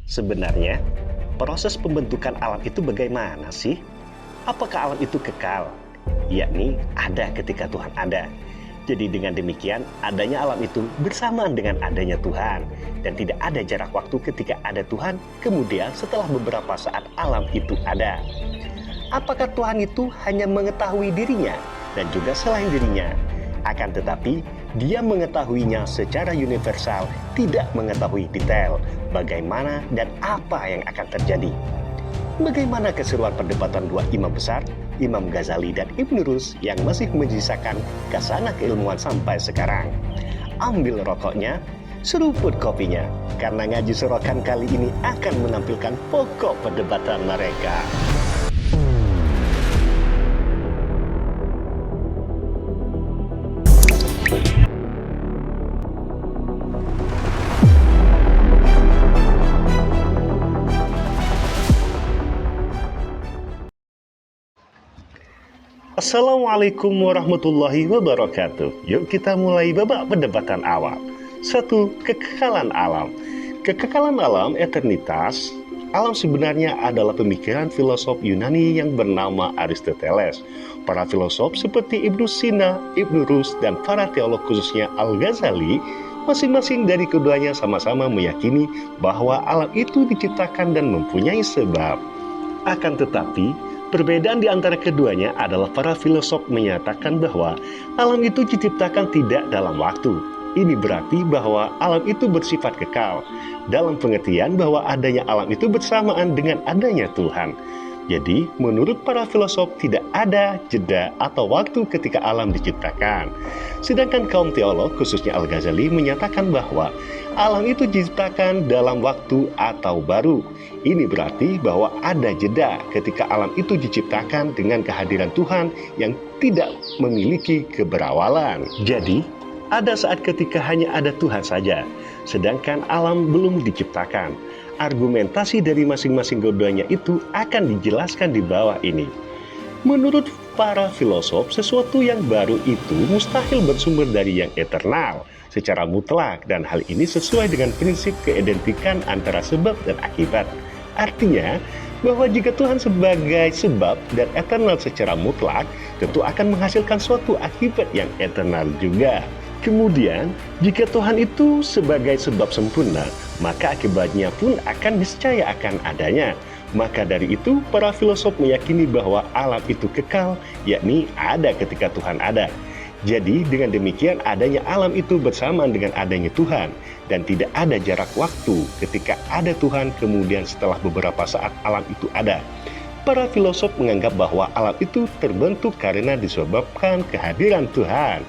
Sebenarnya, proses pembentukan alam itu bagaimana sih? Apakah alam itu kekal? Yakni ada ketika Tuhan ada. Jadi dengan demikian, adanya alam itu bersamaan dengan adanya Tuhan. Dan tidak ada jarak waktu ketika ada Tuhan, kemudian setelah beberapa saat alam itu ada. Apakah Tuhan itu hanya mengetahui dirinya dan juga selain dirinya? Akan tetapi, dia mengetahuinya secara universal, tidak mengetahui detail bagaimana dan apa yang akan terjadi. Bagaimana keseruan perdebatan dua imam besar, Imam Ghazali dan Ibnu Rus yang masih menyisakan khazanah keilmuan sampai sekarang? Ambil rokoknya, seruput kopinya, karena ngaji serokan kali ini akan menampilkan pokok perdebatan mereka. Assalamualaikum warahmatullahi wabarakatuh. Yuk kita mulai babak perdebatan awal. 1. Kekekalan alam. Kekekalan alam, eternitas. Alam sebenarnya adalah pemikiran filosof Yunani yang bernama Aristoteles. Para filosof seperti Ibnu Sina, Ibnu Rus, dan para teolog khususnya Al-Ghazali, masing-masing dari keduanya sama-sama meyakini bahwa alam itu diciptakan dan mempunyai sebab. Akan tetapi, perbedaan di antara keduanya adalah para filosof menyatakan bahwa alam itu diciptakan tidak dalam waktu. Ini berarti bahwa alam itu bersifat kekal, dalam pengertian bahwa adanya alam itu bersamaan dengan adanya Tuhan. Jadi, menurut para filosof tidak ada jeda atau waktu ketika alam diciptakan. Sedangkan kaum teolog, khususnya Al-Ghazali, menyatakan bahwa alam itu diciptakan dalam waktu atau baru. Ini berarti bahwa ada jeda ketika alam itu diciptakan dengan kehadiran Tuhan yang tidak memiliki keberawalan. Jadi, ada saat ketika hanya ada Tuhan saja, sedangkan alam belum diciptakan. Argumentasi dari masing-masing keduanya itu akan dijelaskan di bawah ini. Menurut para filosof, sesuatu yang baru itu mustahil bersumber dari yang eternal secara mutlak, dan hal ini sesuai dengan prinsip keidentikan antara sebab dan akibat. Artinya, bahwa jika Tuhan sebagai sebab dan eternal secara mutlak, tentu akan menghasilkan suatu akibat yang eternal juga. Kemudian, jika Tuhan itu sebagai sebab sempurna, maka akibatnya pun akan niscaya akan adanya. Maka dari itu, para filosof meyakini bahwa alam itu kekal, yakni ada ketika Tuhan ada. Jadi, dengan demikian adanya alam itu bersamaan dengan adanya Tuhan, dan tidak ada jarak waktu ketika ada Tuhan kemudian setelah beberapa saat alam itu ada. Para filosof menganggap bahwa alam itu terbentuk karena disebabkan kehadiran Tuhan.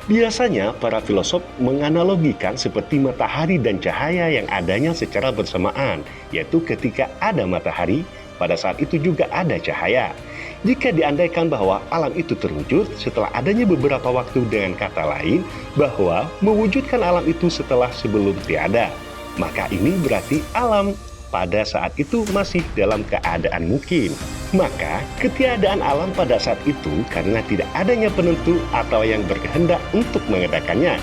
Biasanya para filosof menganalogikan seperti matahari dan cahaya yang adanya secara bersamaan, yaitu ketika ada matahari, pada saat itu juga ada cahaya. Jika diandaikan bahwa alam itu terwujud setelah adanya beberapa waktu, dengan kata lain, bahwa mewujudkan alam itu setelah sebelum tiada, maka ini berarti alam pada saat itu masih dalam keadaan mungkin. Maka ketiadaan alam pada saat itu karena tidak adanya penentu atau yang berkehendak untuk mengadakannya.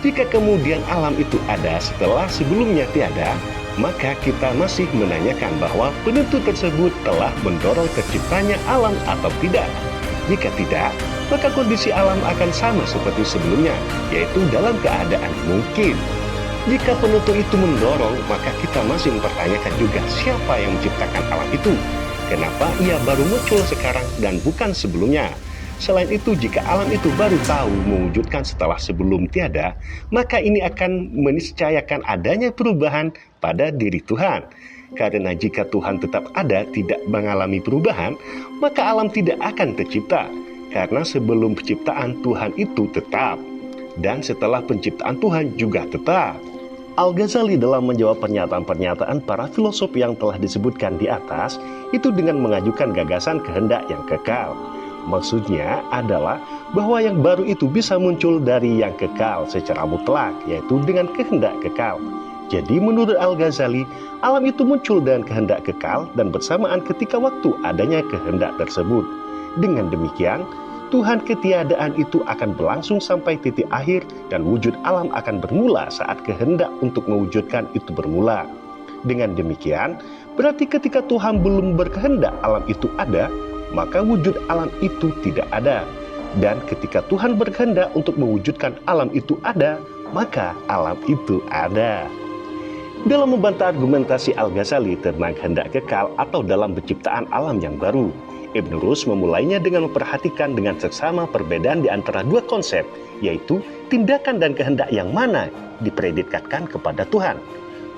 Jika kemudian alam itu ada setelah sebelumnya tiada, maka kita masih menanyakan bahwa penentu tersebut telah mendorong terciptanya alam atau tidak. Jika tidak, maka kondisi alam akan sama seperti sebelumnya, yaitu dalam keadaan mungkin. Jika penentu itu mendorong, maka kita masih mempertanyakan juga siapa yang menciptakan alam itu. Kenapa ia baru muncul sekarang dan bukan sebelumnya? Selain itu, jika alam itu baru tahu mewujudkan setelah sebelum tiada, maka ini akan meniscayakan adanya perubahan pada diri Tuhan. Karena jika Tuhan tetap ada, tidak mengalami perubahan, maka alam tidak akan tercipta. Karena sebelum penciptaan Tuhan itu tetap, dan setelah penciptaan Tuhan juga tetap. Al-Ghazali dalam menjawab pernyataan-pernyataan para filosof yang telah disebutkan di atas, itu dengan mengajukan gagasan kehendak yang kekal. Maksudnya adalah bahwa yang baru itu bisa muncul dari yang kekal secara mutlak, yaitu dengan kehendak kekal. Jadi menurut Al-Ghazali, alam itu muncul dengan kehendak kekal dan bersamaan ketika waktu adanya kehendak tersebut. Dengan demikian, Tuhan ketiadaan itu akan berlangsung sampai titik akhir dan wujud alam akan bermula saat kehendak untuk mewujudkan itu bermula. Dengan demikian, berarti ketika Tuhan belum berkehendak alam itu ada, maka wujud alam itu tidak ada. Dan ketika Tuhan berkehendak untuk mewujudkan alam itu ada, maka alam itu ada. Dalam membantah argumentasi Al-Ghazali tentang kehendak kekal atau dalam penciptaan alam yang baru, Ibn Rushd memulainya dengan memperhatikan dengan seksama perbedaan di antara dua konsep, yaitu tindakan dan kehendak yang mana dipredikatkan kepada Tuhan.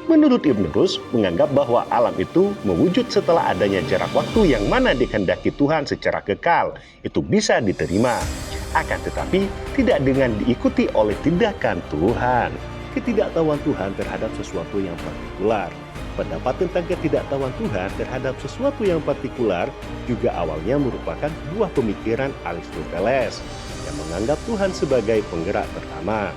Menurut Ibn Rushd, menganggap bahwa alam itu mewujud setelah adanya jarak waktu yang mana dikehendaki Tuhan secara kekal, itu bisa diterima. Akan tetapi, tidak dengan diikuti oleh tindakan Tuhan. Ketidaktahuan Tuhan terhadap sesuatu yang partikular. Pendapat tentang ketidaktahuan Tuhan terhadap sesuatu yang partikular juga awalnya merupakan sebuah pemikiran Aristoteles yang menganggap Tuhan sebagai penggerak pertama.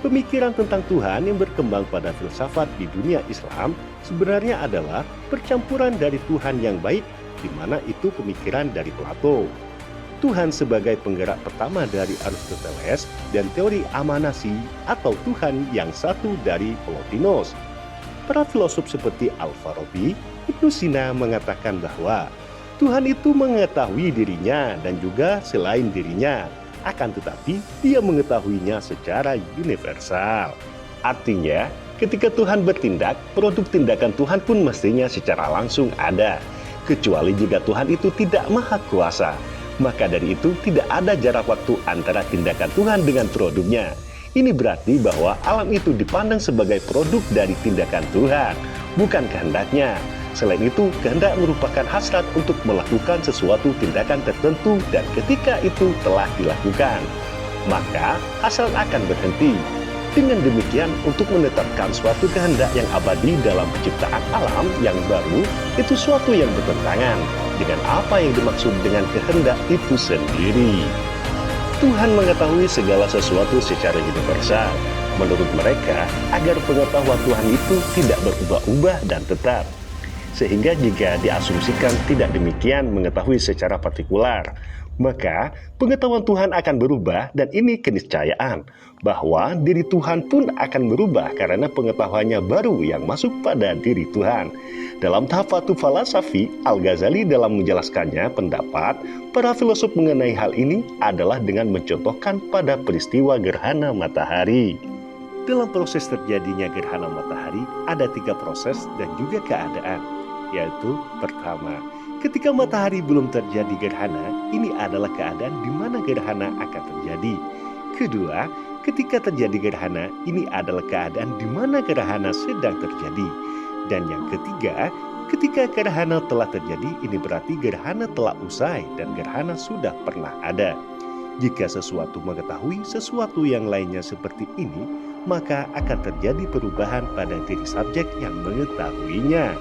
Pemikiran tentang Tuhan yang berkembang pada filsafat di dunia Islam sebenarnya adalah percampuran dari Tuhan yang baik, di mana itu pemikiran dari Plato. Tuhan sebagai penggerak pertama dari Aristoteles dan teori amanasi atau Tuhan yang satu dari Plotinus. Para filosof seperti Al-Farabi, Ibnu Sina mengatakan bahwa Tuhan itu mengetahui dirinya dan juga selain dirinya. Akan tetapi dia mengetahuinya secara universal. Artinya, ketika Tuhan bertindak, produk tindakan Tuhan pun mestinya secara langsung ada. Kecuali jika Tuhan itu tidak maha kuasa, maka dari itu tidak ada jarak waktu antara tindakan Tuhan dengan produknya. Ini berarti bahwa alam itu dipandang sebagai produk dari tindakan Tuhan, bukan kehendaknya. Selain itu, kehendak merupakan hasrat untuk melakukan sesuatu tindakan tertentu dan ketika itu telah dilakukan, maka hasrat akan berhenti. Dengan demikian, untuk menetapkan suatu kehendak yang abadi dalam penciptaan alam yang baru, itu suatu yang bertentangan dengan apa yang dimaksud dengan kehendak itu sendiri. Tuhan mengetahui segala sesuatu secara universal. Menurut mereka, agar pengetahuan Tuhan itu tidak berubah-ubah dan tetap. Sehingga jika diasumsikan tidak demikian mengetahui secara partikular, maka pengetahuan Tuhan akan berubah dan ini keniscayaan bahwa diri Tuhan pun akan berubah karena pengetahuannya baru yang masuk pada diri Tuhan. Dalam Tahfatul Falasafi, Al-Ghazali dalam menjelaskannya pendapat para filosof mengenai hal ini adalah dengan mencontohkan pada peristiwa gerhana matahari. Dalam proses terjadinya gerhana matahari ada 3 proses dan juga keadaan. Yaitu pertama, ketika matahari belum terjadi gerhana, ini adalah keadaan di mana gerhana akan terjadi. Kedua, ketika terjadi gerhana, ini adalah keadaan di mana gerhana sedang terjadi. Dan yang ketiga, ketika gerhana telah terjadi, ini berarti gerhana telah usai dan gerhana sudah pernah ada. Jika sesuatu mengetahui sesuatu yang lainnya seperti ini, maka akan terjadi perubahan pada diri subjek yang mengetahuinya.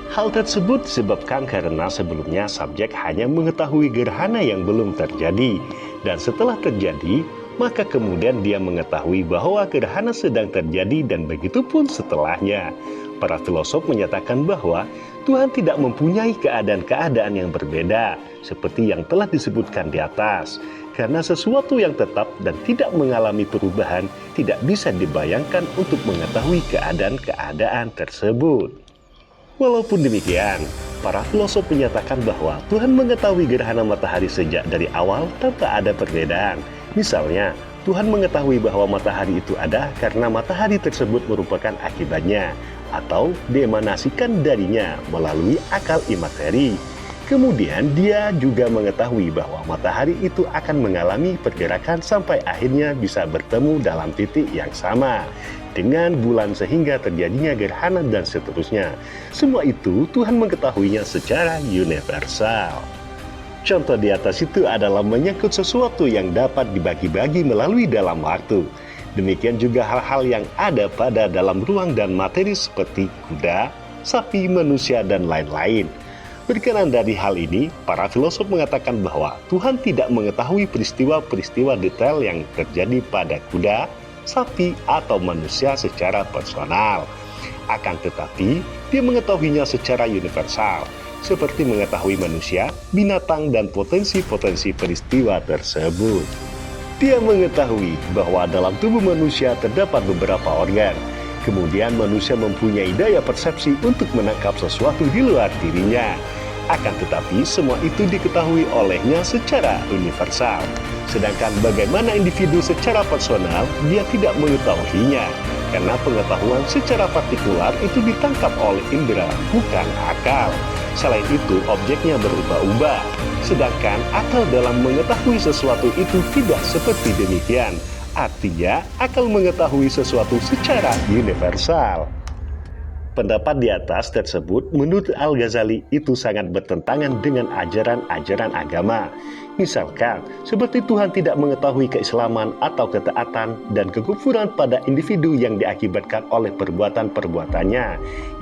Hal tersebut disebabkan karena sebelumnya subjek hanya mengetahui gerhana yang belum terjadi, dan setelah terjadi, maka kemudian dia mengetahui bahwa gerhana sedang terjadi dan begitu pun setelahnya. Para filosof menyatakan bahwa Tuhan tidak mempunyai keadaan-keadaan yang berbeda, seperti yang telah disebutkan di atas, karena sesuatu yang tetap dan tidak mengalami perubahan tidak bisa dibayangkan untuk mengetahui keadaan-keadaan tersebut. Walaupun demikian, para filosof menyatakan bahwa Tuhan mengetahui gerhana matahari sejak dari awal tanpa ada perbedaan. Misalnya, Tuhan mengetahui bahwa matahari itu ada karena matahari tersebut merupakan akibatnya atau diemanasikan darinya melalui akal imateri. Kemudian dia juga mengetahui bahwa matahari itu akan mengalami pergerakan sampai akhirnya bisa bertemu dalam titik yang sama dengan bulan sehingga terjadinya gerhana dan seterusnya. Semua itu Tuhan mengetahuinya secara universal. Contoh di atas itu adalah menyangkut sesuatu yang dapat dibagi-bagi melalui dalam waktu. Demikian juga hal-hal yang ada pada dalam ruang dan materi seperti kuda, sapi, manusia, dan lain-lain. Berkenaan dari hal ini, para filosof mengatakan bahwa Tuhan tidak mengetahui peristiwa-peristiwa detail yang terjadi pada kuda, sapi, atau manusia secara personal. Akan tetapi, dia mengetahuinya secara universal, seperti mengetahui manusia, binatang, dan potensi-potensi peristiwa tersebut. Dia mengetahui bahwa dalam tubuh manusia terdapat beberapa organ. Kemudian manusia mempunyai daya persepsi untuk menangkap sesuatu di luar dirinya. Akan tetapi semua itu diketahui olehnya secara universal. Sedangkan bagaimana individu secara personal, dia tidak mengetahuinya. Karena pengetahuan secara partikular itu ditangkap oleh indera, bukan akal. Selain itu, objeknya berubah-ubah. Sedangkan akal dalam mengetahui sesuatu itu tidak seperti demikian. Artinya, akal mengetahui sesuatu secara universal. Pendapat di atas tersebut menurut Al-Ghazali itu sangat bertentangan dengan ajaran-ajaran agama. Misalkan, seperti Tuhan tidak mengetahui keislaman atau ketaatan dan kekufuran pada individu yang diakibatkan oleh perbuatan-perbuatannya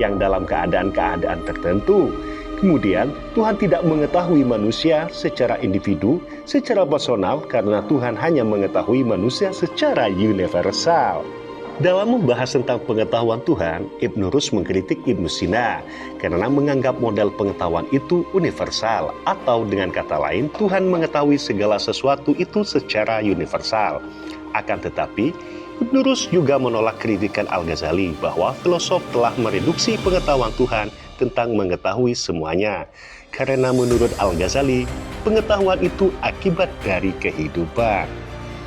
yang dalam keadaan-keadaan tertentu. Kemudian, Tuhan tidak mengetahui manusia secara individu, secara personal karena Tuhan hanya mengetahui manusia secara universal. Dalam membahas tentang pengetahuan Tuhan, Ibnu Rus mengkritik Ibnu Sina karena menganggap model pengetahuan itu universal, atau dengan kata lain, Tuhan mengetahui segala sesuatu itu secara universal. Akan tetapi, Ibnu Rus juga menolak kritikan Al-Ghazali bahwa filosof telah mereduksi pengetahuan Tuhan tentang mengetahui semuanya. Karena menurut Al-Ghazali, pengetahuan itu akibat dari kehidupan.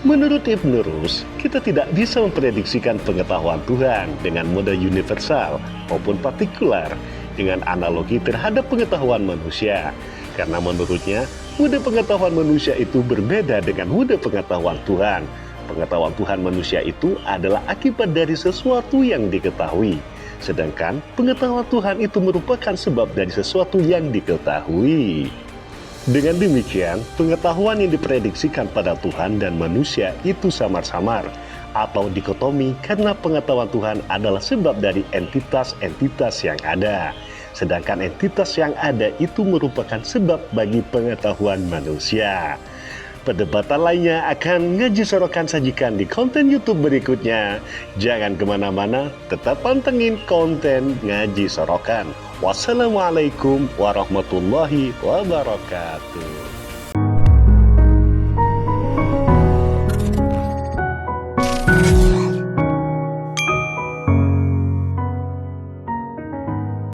Menurut Ibnu Rus, kita tidak bisa memprediksikan pengetahuan Tuhan dengan mode universal maupun partikular dengan analogi terhadap pengetahuan manusia. Karena menurutnya, mode pengetahuan manusia itu berbeda dengan mode pengetahuan Tuhan. Pengetahuan Tuhan manusia itu adalah akibat dari sesuatu yang diketahui. Sedangkan pengetahuan Tuhan itu merupakan sebab dari sesuatu yang diketahui. Dengan demikian, pengetahuan yang diprediksikan pada Tuhan dan manusia itu samar-samar atau dikotomi karena pengetahuan Tuhan adalah sebab dari entitas-entitas yang ada. Sedangkan entitas yang ada itu merupakan sebab bagi pengetahuan manusia. Perdebatan lainnya akan Ngaji Sorokan sajikan di konten YouTube berikutnya. Jangan kemana-mana, tetap pantengin konten Ngaji Sorokan. Wassalamualaikum warahmatullahi wabarakatuh.